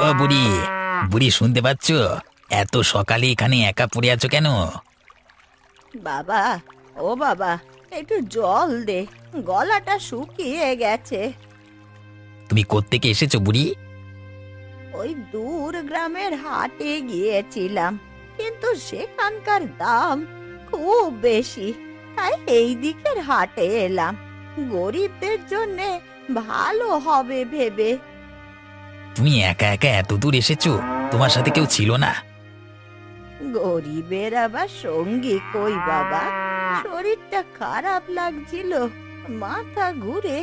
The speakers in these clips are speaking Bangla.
ও বুড়ি, বুড়ি শুনতে পাচ্ছ? এত সকালে এখানে একা পড়ে আছো কেন? বাবা, ও বাবা, একটু জল দে, গলাটা শুকিয়ে গেছে। তুমি কোত্থেকে এসেছো বুড়ি? ওই দূর গ্রামের হাটে গিয়েছিলাম, কিন্তু সেখানকার দাম খুব বেশি, তাই এই দিকের হাটে এলাম, গরিবদের জন্যে ভালো হবে ভেবে। তুমি একা একা এত দূর এসেছো? তোমার সাথে কেউ ছিল না? গরিবের আবার সঙ্গী কই বাবা, শরীরটা খারাপ লাগছিল, মাথা ঘুরে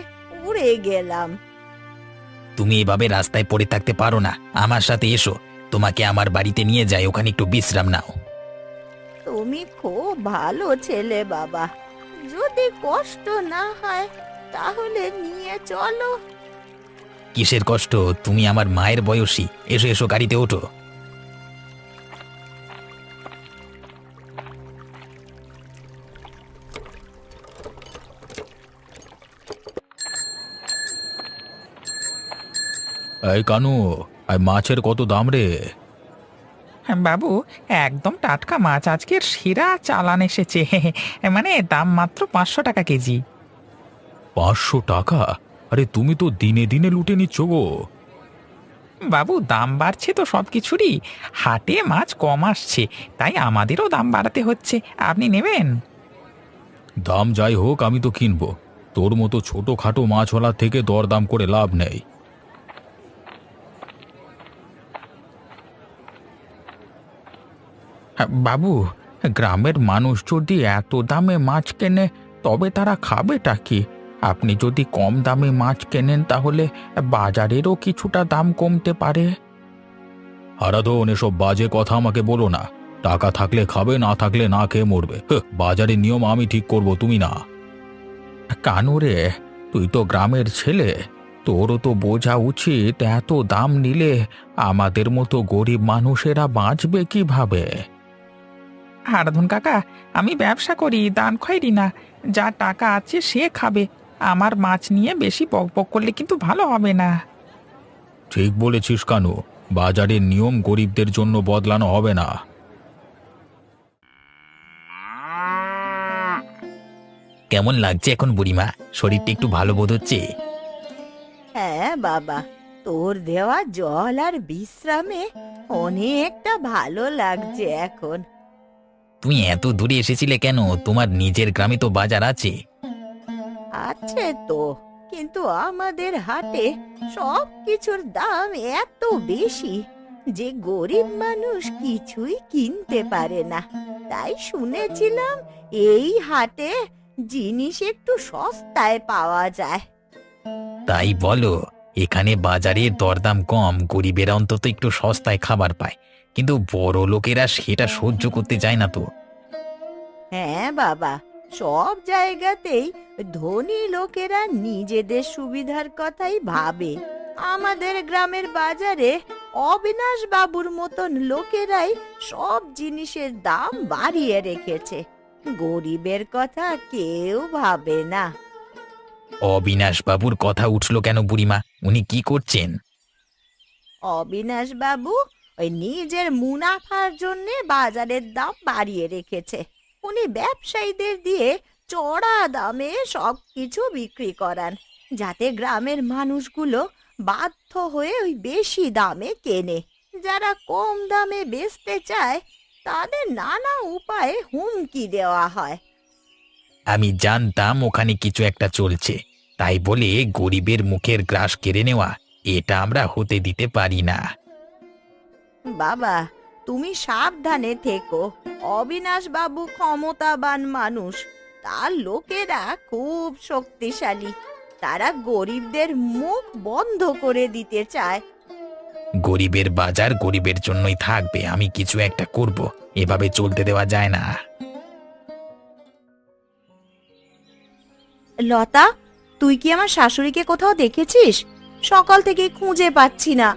উড়ে গেলাম। তুমি এভাবে রাস্তায় পড়ে থাকতে পারো না, আমার সাথে এসো, তোমাকে আমার বাড়িতে নিয়ে যাই, ওখানে একটু বিশ্রাম নাও। তুমি খুব ভালো ছেলে বাবা, যদি কষ্ট না হয় তাহলে নিয়ে চলো। কিসের কষ্ট? তুমি আমার মায়ের বয়সী, এসো এসো, গাড়িতে ওঠো। এই কানু, মাছের কত দাম রে? বাবু, একদম টাটকা মাছ, আজকের সেরা চালান এসেছে। মানে দাম মাত্র 500 টাকা কেজি। 500 টাকা? আরে তুমি তো দিনে দিনে লুটে নিচ্ছ গো। বাবু, দাম বাড়ছে তো সব কিছুরই, হাটে মাছ কম আসছে, তাই আমাদেরও দাম বাড়াতে হচ্ছে। আপনি নেবেন? দাম যাই হোক, আমি তো কিনবো। তোর মতো ছোটখাটো মাছওয়ালার থেকে দরদাম করে লাভ নেই। বাবু, গ্রামের মানুষ যদি এত দামে মাছ কেনে তবে তারা খাবেটা কি? আপনি যদি কম দামে মাছ কেনেন তাহলে বাজারেরও কিছুটা দাম কমতে পারে। হারাধন, এসব বাজে কথা আমাকে বলো না। টাকা থাকলে খাবে, না থাকলে না খেয়ে মরবে। বাজারের নিয়ম আমি ঠিক করব, তুমি না। কানুরে, তুই তো গ্রামের ছেলে, তোরও তো বোঝা উচিত এত দাম নিলে আমাদের মতো গরিব মানুষেরা বাঁচবে কিভাবে? হারাধন কাকা, আমি ব্যবসা করি, দান খয়রি না। যা টাকা আছে সে খাবে, আমার মাছ নিয়ে বেশি বকবক করলে কিন্তু ভালো হবে না। ঠিক বলেছিস কানু, বাজারের নিয়ম গরিবদের জন্য বদলানো হবে না। কেমন লাগছে এখন বুড়িমা? শরীরটা একটু ভালো বোধ হচ্ছে? হ্যাঁ বাবা, তোর দেওয়া জল আর বিশ্রামে অনেকটা ভালো লাগছে এখন। তুমি এত দূরে এসেছিলে কেন? তোমার নিজের গ্রামে তো বাজার আছে। আছে তো, কিন্তু আমাদের হাটে সব কিছুর দাম এত বেশি যে গরিব মানুষ কিছুই কিনতে পারে না। তাই শুনেছিলাম এই হাটে জিনিস একটু সস্তায় পাওয়া যায়। তাই বলো? এখানে বাজারে দরদাম কম, গরিবেরা অন্তত একটু সস্তায় খাবার পায়, কিন্তু বড় লোকেরা সেটা সহ্য করতে চায় না তো। হ্যাঁ বাবা, সব জায়গাতেই ধনী লোকেরা নিজেদের সুবিধার কথাই ভাবে। আমাদের গ্রামের বাজারে অবিনাশ বাবুর মতন লোকেরাই সব জিনিসের দাম বাড়িয়ে রেখেছে, গরিবের কথা কেউ ভাবে না। অবিনাশ বাবুর কথা উঠলো কেন বুড়িমা? উনি কি করছেন? অবিনাশ বাবু ওই নিজের মুনাফার জন্য বাজারের দাম বাড়িয়ে রেখেছে। উনি ব্যবসায়ীদের দিয়ে চড়া দামে সবকিছু বিক্রি করান, যাতে গ্রামের মানুষগুলো বাধ্য হয়ে ওই বেশি দামে কেনে। যারা কম দামে বেচতে চায় তাদের নানা উপায়ে হুমকি দেওয়া হয়। আমি জানতাম ওখানে কিছু একটা চলছে, তাই বলে গরিবের মুখের গ্রাস কেড়ে নেওয়া, এটা আমরা হতে দিতে পারি না। বাবা, তুমি সাবধানে থেকো। অবিনাশ বাবু ক্ষমতাবান মানুষ, তার লোকেরা খুব শক্তিশালী, তারা গরিবদের মুখ বন্ধ করে দিতে চায়। গরিবের বাজার গরিবের জন্যই থাকবে, আমি কিছু একটা করব, এভাবে চলতে দেওয়া যায় না। লতা, তুই কি আমার শাশুড়িকে কোথাও দেখেছিস? সকাল থেকে খুঁজে পাচ্ছি না।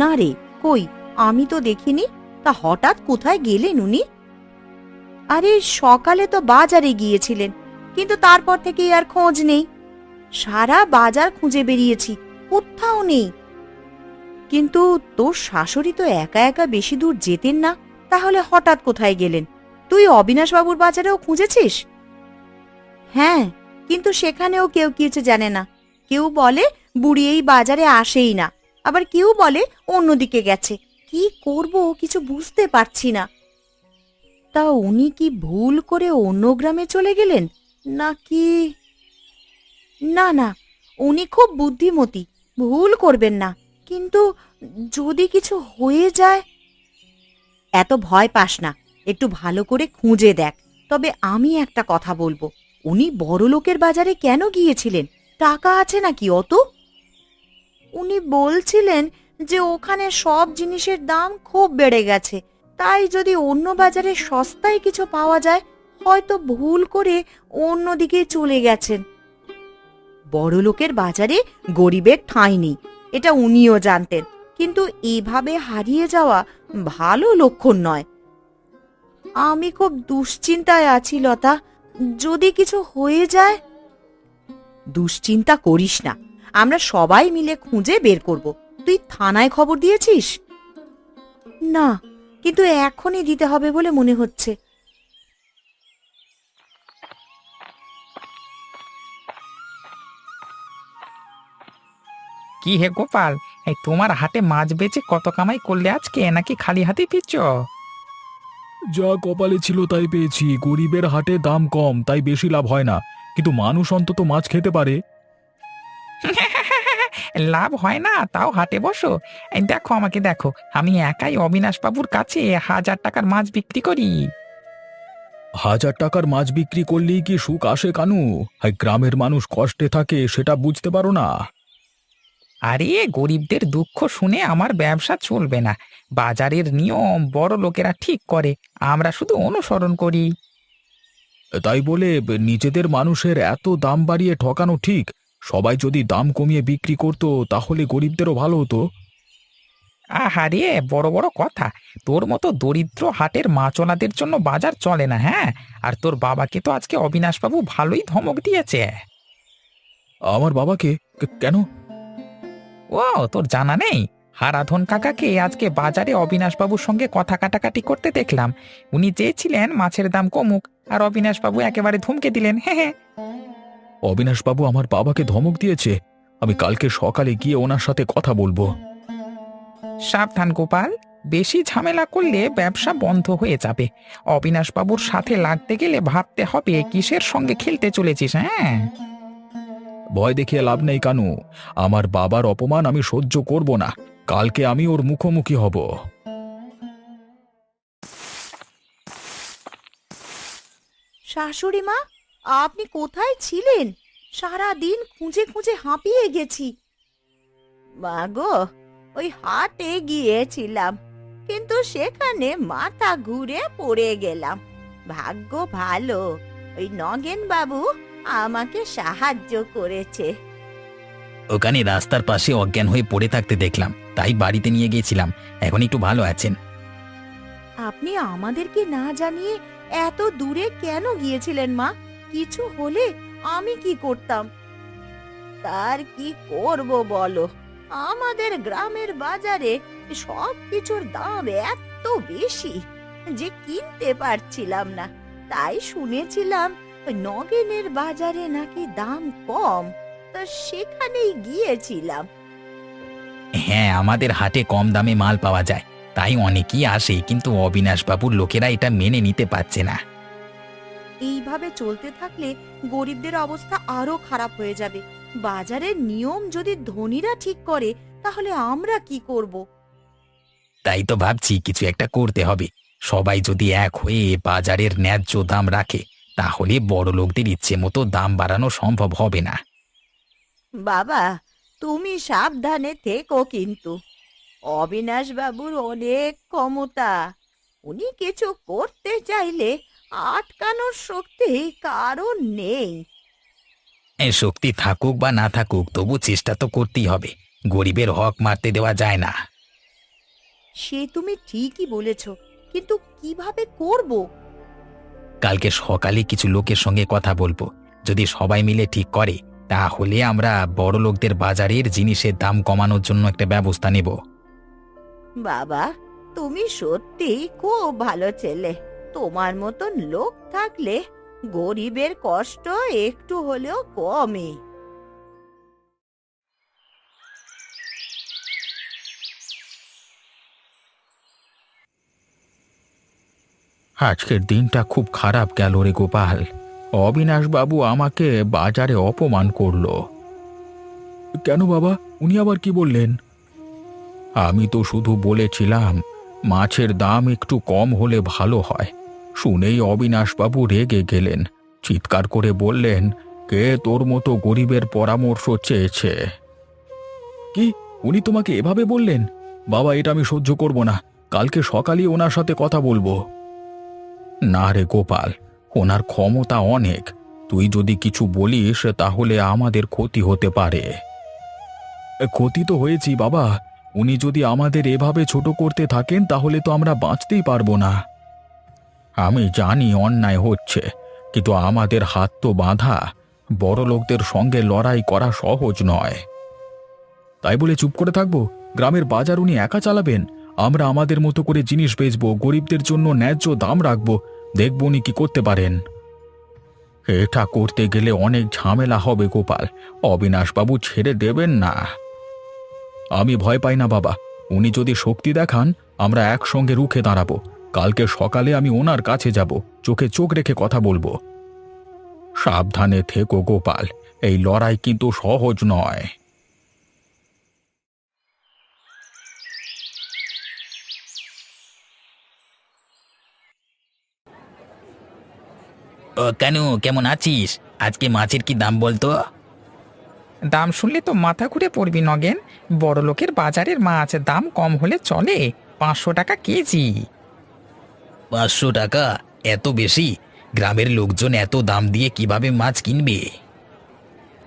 না রে, কই, আমি তো দেখিনি। তা হঠাৎ কোথায় গেলেন উনি? আরে সকালে তো বাজারে গিয়েছিলেন, কিন্তু তারপর থেকেই আর খোঁজ নেই। সারা বাজার খুঁজে বেরিয়েছি, কোথাও নেই। কিন্তু তোর শাশুড়ি তো একা একা বেশি দূর যেতেন না, তাহলে হঠাৎ কোথায় গেলেন? তুই অবিনাশবাবুর বাজারেও খুঁজেছিস? হ্যাঁ, কিন্তু সেখানেও কেউ কিছু জানে না। কেউ বলে বুড়ি এই বাজারে আসেই না, আবার কেউ বলে অন্যদিকে গেছে। কি করব কিছু বুঝতে পারছি না। তা উনি কি ভুল করে অন্য গ্রামে চলে গেলেন নাকি? না না, উনি খুব বুদ্ধিমতী, ভুল করবেন না। কিন্তু যদি কিছু হয়ে যায়? এত ভয় পাস না, একটু ভালো করে খুঁজে দেখ। তবে আমি একটা কথা বলবো, উনি বড়লোকের বাজারে কেন গিয়েছিলেন? টাকা আছে নাকি অত? উনি বলছিলেন যে ওখানে সব জিনিসের দাম খুব বেড়ে গেছে, তাই যদি অন্য বাজারে সস্তায় কিছু পাওয়া যায়, হয়তো ভুল করে অন্যদিকে চলে গেছেন। বড়লোকের বাজারে গরিবের ঠাঁই নেই, এটা উনিও জানতেন, কিন্তু এভাবে হারিয়ে যাওয়া ভালো লক্ষণ নয়। আমি খুব দুশ্চিন্তায় আছি লতা, যদি কিছু হয়ে যায়। দুশ্চিন্তা করিস না, আমরা সবাই মিলে খুঁজে বের করব। তুই থানায় খবর দিয়েছিস? না, কিন্তু এখনই দিতে হবে বলে মনে হচ্ছে। কি হে গোপাল, এই তোমার হাটে মাছ বেচে কত কামাই করলে আজকে, নাকি খালি হাতে ফিরছ? যা কপালে ছিল তাই পেয়েছি। গরিবের হাটে দাম কম, তাই বেশি লাভ হয় না, কিন্তু মানুষ অন্তত মাছ খেতে পারে। লাভ হয় না তাও হাটে বসো? এই দেখো আমাকে দেখো, আমি একাই অবিনাশ বাবুর কাছে 1000 টাকার মাছ বিক্রি করি। 1000 টাকার মাছ বিক্রি করলেই কি সুখ আসে কানু? গ্রামের মানুষ কষ্টে থাকে, সেটা বুঝতে পারো না? আরে গরিবদের দুঃখ শুনে আমার ব্যবসা চলবে না। বাজারের নিয়ম বড় লোকেরা ঠিক করে, আমরা শুধু অনুসরণ করি। তাই বলে নিজেদের মানুষের এত দাম বাড়িয়ে ঠকানো ঠিক? সবাই যদি দাম কমিয়ে বিক্রি করতো তাহলে গরিবদেরও ভালো হতো। আহারে বড় বড় কথা, তোর মতো দরিদ্র হাটের মাচলাদের জন্য বাজার চলে না, হ্যাঁ? আর তোর বাবাকে তো আজকে অবিনাশবাবু ভালোই ধমক দিয়েছে। আমার বাবাকে? কেন? ও তোর জানা নেই? হারাধন কাকাকে আজকে বাজারে অবিনাশবাবুর সঙ্গে কথা কাটাকাটি করতে দেখলাম। উনি চেয়েছিলেন মাছের দাম কমুক, আর অবিনাশবাবু একেবারে ধমকে দিলেন। হ্যাঁ হ্যাঁ। অবিনাশবাবু আমার বাবাকে ধমক দিয়েছে? আমি কালকে সকালে গিয়ে ওনার সাথে কথা বলবো। সাবধান গোপাল, বেশি ঝামেলা করলে ব্যবসা বন্ধ হয়ে যাবে। অবিনাশবাবুর সাথে লাগতে গেলে ভাবতে হবে কিসের সঙ্গে খেলতে চলেছিস। হ্যাঁ, ভয় দেখিয়ে লাভ নেই কানু, আমার বাবার অপমান আমি সহ্য করব না। কালকে আমি ওর মুখোমুখি হব। শাশুড়ি মা, আপনি কোথায় ছিলেন? সারা দিন খুঁজে খুঁজে হাঁপিয়ে গেছি। মা গো, ওই হাটে গিয়েছিলাম, কিন্তু সেখানে মাথা ঘুরে পড়ে গেলাম। ভাগ্য ভালো, ওই নগেন বাবু আমাকে সাহায্য করেছে। ওখানে রাস্তার পাশে অজ্ঞান হয়ে পড়ে থাকতে দেখলাম, তাই বাড়িতে নিয়ে গিয়েছিলাম। এখন একটু ভালো আছেন। আপনি আমাদেরকে না জানিয়ে এত দূরে কেন গিয়েছিলেন মা? কিছু হলে আমি কি করতাম? তার কি করব বলো, আমাদের গ্রামের বাজারে সব কিছুর দাম এত বেশি যে কিনতে পারছিলাম না। তাই শুনেছিলাম ওই নগেনের বাজারে নাকি দাম কম, তা সেখানেই গিয়েছিলাম। হ্যাঁ, আমাদের হাটে কম দামে মাল পাওয়া যায়, তাই অনেকেই আসে, কিন্তু অবিনাশবাবুর লোকেরা এটা মেনে নিতে পারছে না। এইভাবে চলতে থাকলে গরিবদের অবস্থা আরো খারাপ হয়ে যাবে। বাজারের নিয়ম যদি ধনীরা ঠিক করে, তাহলে আমরা কি করব? তাই তো ভাবছি কিছু একটা করতে হবে। সবাই যদি এক হয়ে বাজারের ন্যায্য দাম রাখে, তাহলে বড় লোকদের ইচ্ছে মতো দাম বাড়ানো সম্ভব হবে না। বাবা, তুমি সাবধানে থেকো কিন্তু। অবিনাশ বাবুর অনেক ক্ষমতা, উনি কিছু করতে চাইলে আটকানোর শক্তি কারণ নেই। শক্তি থাকুক বা না থাকুক, তবু চেষ্টা তো করতেই হবে। গরিবের হক মারতে দেওয়া যায় না। সে তুমি ঠিকই বলেছ, কিন্তু কিভাবে করব? কালকে সকালে কিছু লোকের সঙ্গে কথা বলবো। যদি সবাই মিলে ঠিক করে তাহলে আমরা বড় লোকদের বাজারের জিনিসের দাম কমানোর জন্য একটা ব্যবস্থা নেব। বাবা, তুমি সত্যি খুব ভালো ছেলে। তোমার মতন লোক থাকলে গরিবের কষ্ট একটু হলেও কমে। আজকের দিনটা খুব খারাপ গেল রে গোপাল। অবিনাশবাবু আমাকে বাজারে অপমান করলো। কেন বাবা, উনি আবার কি বললেন? আমি তো শুধু বলেছিলাম মাছের দাম একটু কম হলে ভালো হয়। শুনেই অবিনাশবাবু রেগে গেলেন, চিৎকার করে বললেন, কে তোর মতো গরিবের পরামর্শ চেয়েছে? কি, উনি তোমাকে এভাবে বললেন? বাবা, এটা আমি সহ্য করব না। কালকে সকালেই ওনার সাথে কথা বলবো। না রে গোপাল, ওনার ক্ষমতা অনেক। তুই যদি কিছু বলিস তাহলে আমাদের ক্ষতি হতে পারে। ক্ষতি তো হয়েছি বাবা। উনি যদি আমাদের এভাবে ছোট করতে থাকেন তাহলে তো আমরা বাঁচতেই পারবো না। আমি জানি অন্যায় হচ্ছে, কিন্তু আমাদের হাত তো বাঁধা। বড় লোকদের সঙ্গে লড়াই করা সহজ নয়। তাই বলে চুপ করে থাকবো? গ্রামের বাজার উনি একা চালাবেন। আমরা আমাদের মতো করে জিনিস বেচবো, গরিবদের জন্য ন্যায্য দাম রাখবো। দেখব উনি কি করতে পারেন। এটা করতে গেলে অনেক ঝামেলা হবে গোপাল। অবিনাশবাবু ছেড়ে দেবেন না। আমি ভয় পাই না বাবা। উনি যদি শক্তি দেখান আমরা একসঙ্গে রুখে দাঁড়াবো। কালকে সকালে আমি ওনার কাছে যাব, চোখে চোখ রেখে কথা বলবো। সাবধানে থেকো গোপাল, এই লড়াই কিন্তু সহজ নয়। কেন, কেমন আছিস? আজকে মাছের কি দাম বলতো? দাম শুনলে তো মাথা ঘুরে পড়বি নগেন। বড় লোকের বাজারের মাছ দাম কম হলে চলে, 500 টাকা কেজি। 500 টাকা? এত বেশি? গ্রামের লোকজন এত দাম দিয়ে কিভাবে মাছ কিনবে?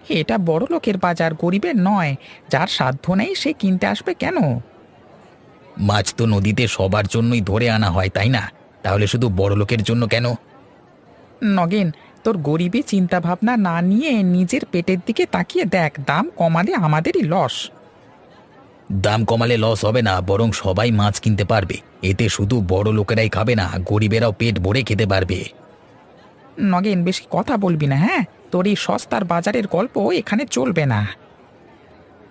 এটা বড় লোকের বাজার, গরিবের নয়। যার সাধ্য নেই সে কিনতে আসবে কেন? মাছ তো নদীতে সবার জন্যই ধরে আনা হয়, তাই না? তাহলে শুধু বড় লোকের জন্য কেন? নগেন, তোর গরিবী চিন্তা ভাবনা না নিয়ে নিজের পেটের দিকে তাকিয়ে দেখ। দাম কমালে আমাদেরই লস। দাম কমালে লস হবে না, বরং সবাই মাছ কিনতে পারবে। এতে শুধু বড় লোকেরাই খাবে না, গরিবেরাও পেট ভরে খেতে পারবে। নগেন, বেশি কথা বলবি না, হ্যাঁ? তোর এই সস্তার বাজারের গল্প এখানে চলবে না।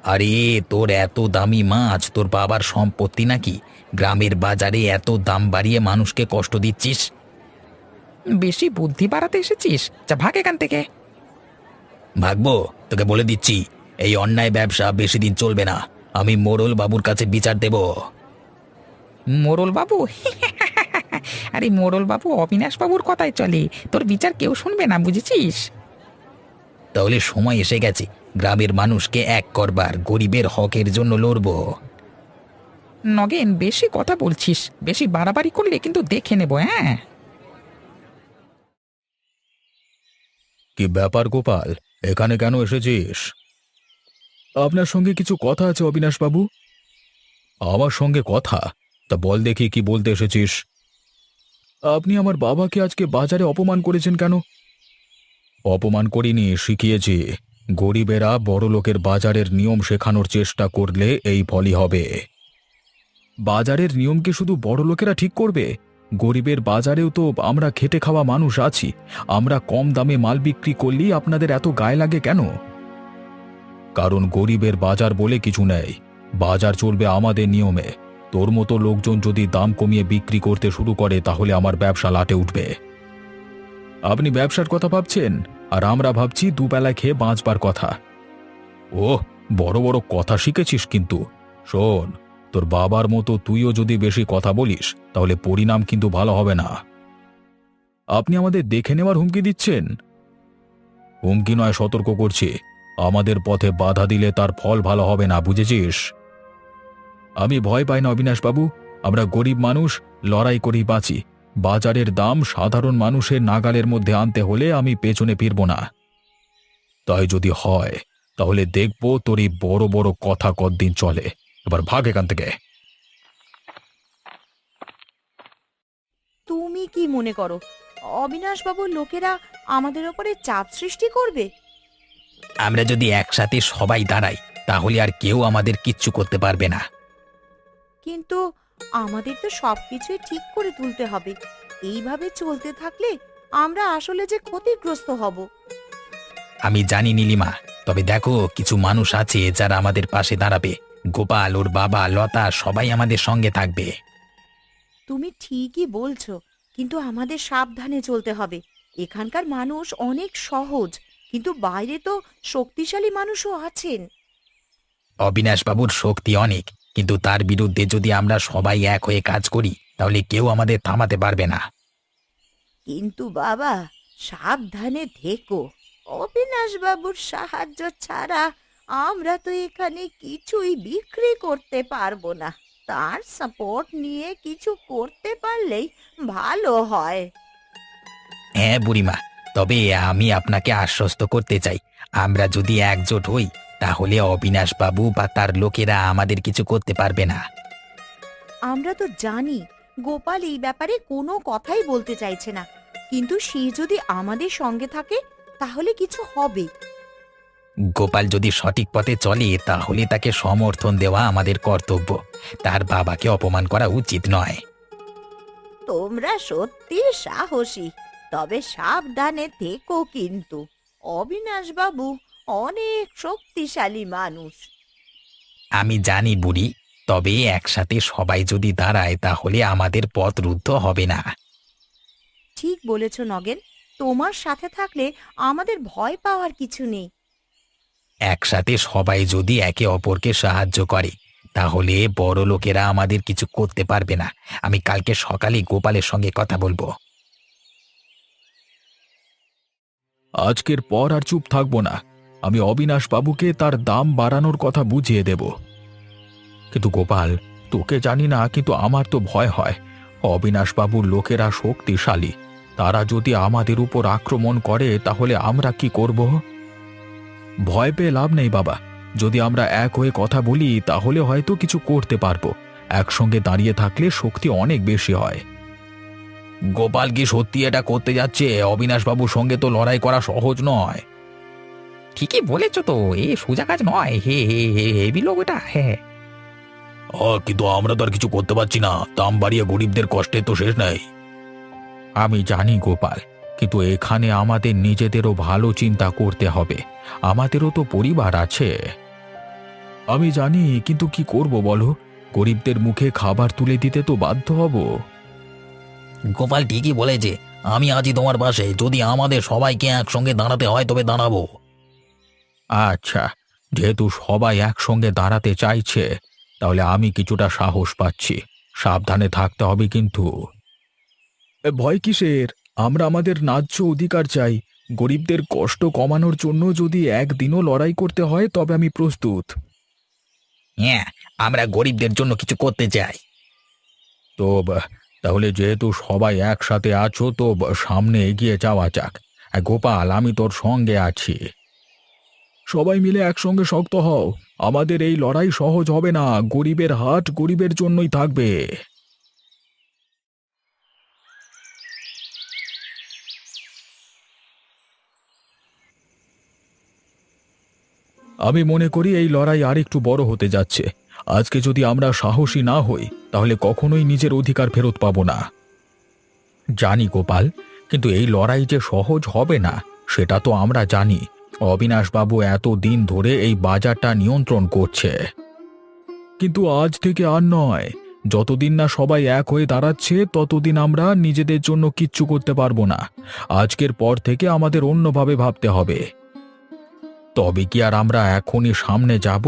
আরে, তোর এত দামি মাছ তোর বাবার সম্পত্তি নাকি? গ্রামের বাজারে এত দাম বাড়িয়ে মানুষকে কষ্ট দিচ্ছিস। বেশি বুদ্ধি বাড়াতে এসেছিস? যা ভাগ এখান থেকে। ভাগবো? তোকে বলে দিচ্ছি, এই অন্যায় ব্যবসা বেশি দিন চলবে না। আমি মোড়ল বাবুর কাছে বিচার দেব। মোড়ল বাবু? আরে মোড়ল বাবু অবিনাশ বাবুর কথাই চলে, তোর বিচার কেউ শুনবে না, বুঝেছিস? তাহলে সময় এসে গেছে গ্রামের মানুষকে এক করবার, গরিবের হকের জন্য লড়ব। নগেন, বেশি কথা বলছিস। বেশি বাড়াবাড়ি করলে কিন্তু দেখে নেব, হ্যাঁ? কি ব্যাপার গোপাল, এখানে কেন এসেছিস? আপনার সঙ্গে কিছু কথা আছে অবিনাশবাবু। আমার সঙ্গে কথা? তা বল দেখি, কি বলতে এসেছিস? আপনি আমার বাবাকে আজকে বাজারে অপমান করেছেন কেন? অপমান করিনি, শিখিয়েছি। গরিবেরা বড় লোকের বাজারের নিয়ম শেখানোর চেষ্টা করলে এই ফলই হবে। বাজারের নিয়ম কি শুধু বড় লোকেরা ঠিক করবে? গরিবের বাজারেও তো আমরা খেটে খাওয়া মানুষ আছি। আমরা কম দামে মাল বিক্রি করলেই আপনাদের এত গায়ে লাগে কেন? কারণ গরিবের বাজার বলে কিছু নেই। বাজার চলবে আমাদের নিয়মে। তোর মতো লোকজন যদি দাম কমিয়ে বিক্রি করতে শুরু করে তাহলে আমার ব্যবসা লাটে উঠবে। আপনি ব্যবসার কথা ভাবছেন, আর আমরা ভাবছি দুবেলায় খেয়ে বাঁচবার কথা। ওহ, বড় বড় কথা শিখেছিস কিন্তু। শোন, তোর বাবার মতো তুইও যদি বেশি কথা বলিস তাহলে পরিণাম কিন্তু ভালো হবে না। আপনি আমাদের দেখে নেওয়ার হুমকি দিচ্ছেন? হুমকি নয়, সতর্ক করছি। আমাদের পথে বাধা দিলে তার ফল ভালো হবে না, বুঝেছিস? আমি ভয় পাই না অবিনাশবাবু। আমরা গরিব মানুষ, লড়াই করি বাঁচি। বাজারের দাম সাধারণ মানুষের নাগালের মধ্যে আনতে হলে আমি পেছনে ফিরব না। তাই যদি হয় তাহলে দেখব তোর এই বড় বড় কথা কতদিন চলে। এবার ভাগ এখান থেকে। তুমি কি মনে করো অবিনাশবাবুর লোকেরা আমাদের ওপরে চাপ সৃষ্টি করবে। আমরা যদি একসাথে সবাই দাঁড়াই তাহলে আর কেউ আমাদের কিচ্ছু করতে পারবে না। কিন্তু আমাদের তো সবকিছুই ঠিক করে তুলতে হবে। এইভাবে চলতে থাকলে আমরা আসলে যে ক্ষতিগ্রস্ত হব। আমি জানি নীলিমা, তবে দেখো কিছু মানুষ আছে যারা আমাদের পাশে দাঁড়াবে। গোপাল, ওর বাবা, লতা সবাই আমাদের সঙ্গে থাকবে। তুমি ঠিকই বলছো, কিন্তু আমাদের সাবধানে চলতে হবে। এখানকার মানুষ অনেক সহজ, কিন্তু বাইরে তো শক্তিশালী মানুষও আছেন। অবিনাশবাবুর শক্তি অনেক, কিন্তু তার বিরুদ্ধে যদি আমরা সবাই এক হয়ে কাজ করি তাহলে কেউ আমাদের থামাতে পারবে না। কিন্তু বাবা, সাবধানে থেকো। অবিনাশবাবুর সাহায্য ছাড়া আমরা তো এখানে কিছুই বিক্রি করতে পারবো না। তার সাপোর্ট নিয়ে কিছু করতে পারলেই ভালো হয়। হ্যাঁ বুড়িমা, তবে আমি আপনাকে আশ্বস্ত করতে চাই, আমরা যদি একজোট হই তাহলে অবিনাশবাবু বা তার লোকেরা আমাদের কিছু করতে পারবে না। আমরা তো জানি গোপাল এই ব্যাপারে কোনো কথাই বলতে চাইছে না, কিন্তু সে যদি আমাদের সঙ্গে থাকে তাহলে কিছু হবে। গোপাল যদি সঠিক পথে চলে তাহলে তাকে সমর্থন দেওয়া আমাদের কর্তব্য। তার বাবাকে অপমান করা উচিত নয়। তোমরা সত্যি সাহসী, তবে সাবধানে থেকো কিন্তু। অবিনাশবাবু অনেক শক্তিশালী মানুষ। আমি জানি বুড়ি, তবে একসাথে সবাই যদি দাঁড়ায় তাহলে আমাদের পথ রুদ্ধ হবে না। ঠিক বলেছ নগেন, তোমার সাথে থাকলে আমাদের ভয় পাওয়ার কিছু নেই। একসাথে সবাই যদি একে অপরকে সাহায্য করে তাহলে বড় লোকেরা আমাদের কিছু করতে পারবে না। আমি কালকে সকালে গোপালের সঙ্গে কথা বলবো। আজকের পর আর চুপ থাকবো না। আমি অবিনাশ বাবুকে তার দাম বাড়ানোর কথা বুঝিয়ে দেব। কিন্তু গোপাল, তোকে জানি না, কিন্তু আমার তো ভয় হয়। অবিনাশ বাবুর লোকেরা শক্তিশালী। তারা যদি আমাদের উপর আক্রমণ করে তাহলে আমরা কি করব? ভয় পেয়ে লাভ নেই বাবা। যদি আমরা এক হয়ে কথা বলি তাহলে হয়তো কিছু করতে পারবো। একসঙ্গে দাঁড়িয়ে থাকলে শক্তি অনেক বেশি হয়। গোপাল কি সত্যি এটা করতে যাচ্ছে? অবিনাশবাবুর সঙ্গে তো লড়াই করা সহজ নয়। ঠিকই বলেছ তো, এ সোজা কাজ নয়। হে হে হে হেবি লোক এটা। হ্যাঁ, কিন্তু আমরা তো আর কিছু করতে পারছি না। দাম বাড়িয়ে গরিবদের কষ্টের তো শেষ নেই। আমি জানি গোপাল, কিন্তু এখানে আমাদের নিজেদেরও ভালো চিন্তা করতে হবে। আমাদেরও তো পরিবার আছে। আমি জানি, কিন্তু কি করব বলো? গরিবদের মুখে খাবার তুলে দিতে তো বাধ্য হব। গোপাল ঠিকই বলেছে। আমি আছি তোমার পাশে। যদি আমাদের সবাইকে একসঙ্গে দাঁড়াতে হয় তবে দাঁড়াবো। আচ্ছা, যেহেতু সবাই একসঙ্গে দাঁড়াতে চাইছে তাহলে আমি কিছুটা সাহস পাচ্ছি। সাবধানে থাকতে হবে কিন্তু। ভয় কিসের? আমরা আমাদের ন্যায্য অধিকার চাই। গরিবদের কষ্ট কমানোর জন্য যদি একদিনও লড়াই করতে হয় তবে আমি প্রস্তুত। হ্যাঁ, আমরা গরিবদের জন্য কিছু করতে চাই। তো তাহলে যেহেতু সবাই একসাথে আছো তো সামনে এগিয়ে যাওয়া যাক। গোপাল, আমি তোর সঙ্গে আছি। সবাই মিলে একসঙ্গে শক্ত হও। আমাদের এই লড়াই সহজ হবে না। গরিবের হাট গরিবের জন্যই থাকবে। আমি মনে করি এই লড়াই আর একটু বড় হতে যাচ্ছে। আজকে যদি আমরা সাহসী না হই তাহলে কখনোই নিজের অধিকার ফেরত পাবো না। জানি গোপাল, কিন্তু এই লড়াই যে সহজ হবে না সেটা তো আমরা জানি। অবিনাশবাবু এত দিন ধরে এই বাজারটা নিয়ন্ত্রণ করছে। কিন্তু আজ থেকে আর নয়। যতদিন না সবাই এক হয়ে দাঁড়াচ্ছে ততদিন আমরা নিজেদের জন্য কিচ্ছু করতে পারবো না। আজকের পর থেকে আমাদের অন্যভাবে ভাবতে হবে। তবে কি আর আমরা এখনই সামনে যাব?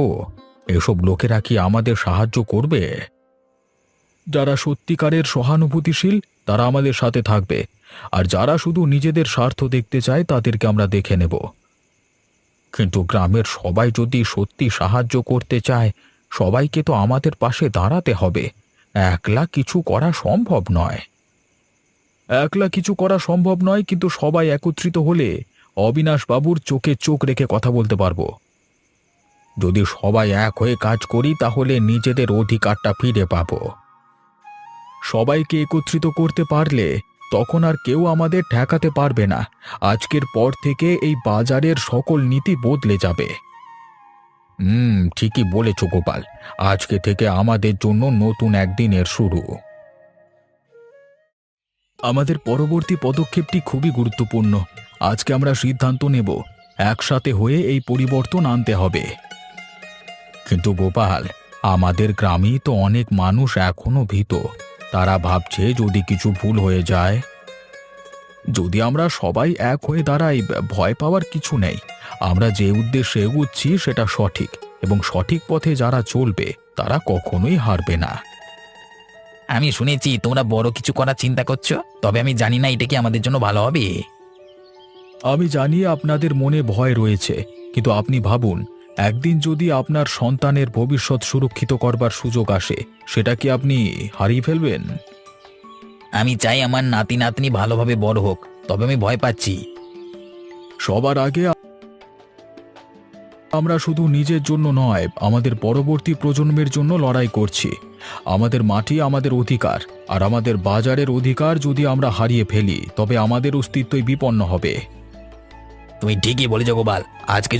এসব লোকেরা কি আমাদের সাহায্য করবে? যারা সত্যিকারের সহানুভূতিশীল তারা আমাদের সাথে থাকবে, আর যারা শুধু নিজেদের স্বার্থ দেখতে চায় তাদেরকে আমরা দেখে নেব। কিন্তু গ্রামের সবাই যদি সত্যি সাহায্য করতে চায়, সবাইকে তো আমাদের পাশে দাঁড়াতে হবে। একলা কিছু করা সম্ভব নয়। একলা কিছু করা সম্ভব নয়, কিন্তু সবাই একত্রিত হলে অবিনাশ বাবুর চোখে চোখ রেখে কথা বলতে পারবো। যদি সবাই এক হয়ে কাজ করি তাহলে নিজেদের অধিকারটা ফিরে পাবো। সবাইকে একত্রিত করতে পারলে তখন আর কেউ আমাদের ঠেকাতে পারবে না। আজকের পর থেকে এই বাজারের সকল নীতি বদলে যাবে। ঠিকই বলেছ গোপাল। আজকে থেকে আমাদের জন্য নতুন একদিনের শুরু। আমাদের পরবর্তী পদক্ষেপটি খুবই গুরুত্বপূর্ণ। আজকে আমরা সিদ্ধান্ত নেব একসাথে হয়ে এই পরিবর্তন আনতে হবে। কিন্তু গোপাল, আমাদের গ্রামেই তো অনেক মানুষ এখনো ভীত। তারা ভাবছে যদি কিছু ভুল হয়ে যায়। যদি আমরা সবাই এক হয়ে দাঁড়াই, ভয় পাওয়ার কিছু নেই। আমরা যে উদ্দেশ্যে এগুচ্ছি সেটা সঠিক, এবং সঠিক পথে যারা চলবে তারা কখনোই হারবে না। আমি শুনেছি তোমরা বড় কিছু করার চিন্তা করছো, তবে আমি জানি না এটা কি আমাদের জন্য ভালো হবে। আমি জানি আপনাদের মনে ভয় রয়েছে, কিন্তু আপনি ভাবুন, একদিন যদি আপনার সন্তানের ভবিষ্যৎ সুরক্ষিত করবার সুযোগ আসে, সেটা কি আপনি হারিয়ে ফেলবেন? আমি চাই আমার নাতি নাতনি ভালোভাবে বড় হোক, তবে আমি ভয় পাচ্ছি। সবার আগে আমরা শুধু নিজের জন্য নয়, আমাদের পরবর্তী প্রজন্মের জন্য লড়াই করছি। আমাদের মাটি আমাদের অধিকার, আর আমাদের বাজারের অধিকার যদি আমরা হারিয়ে ফেলি তবে আমাদের অস্তিত্বই বিপন্ন হবে। তুমি ঠিকই বলেছো গোপাল। আজকে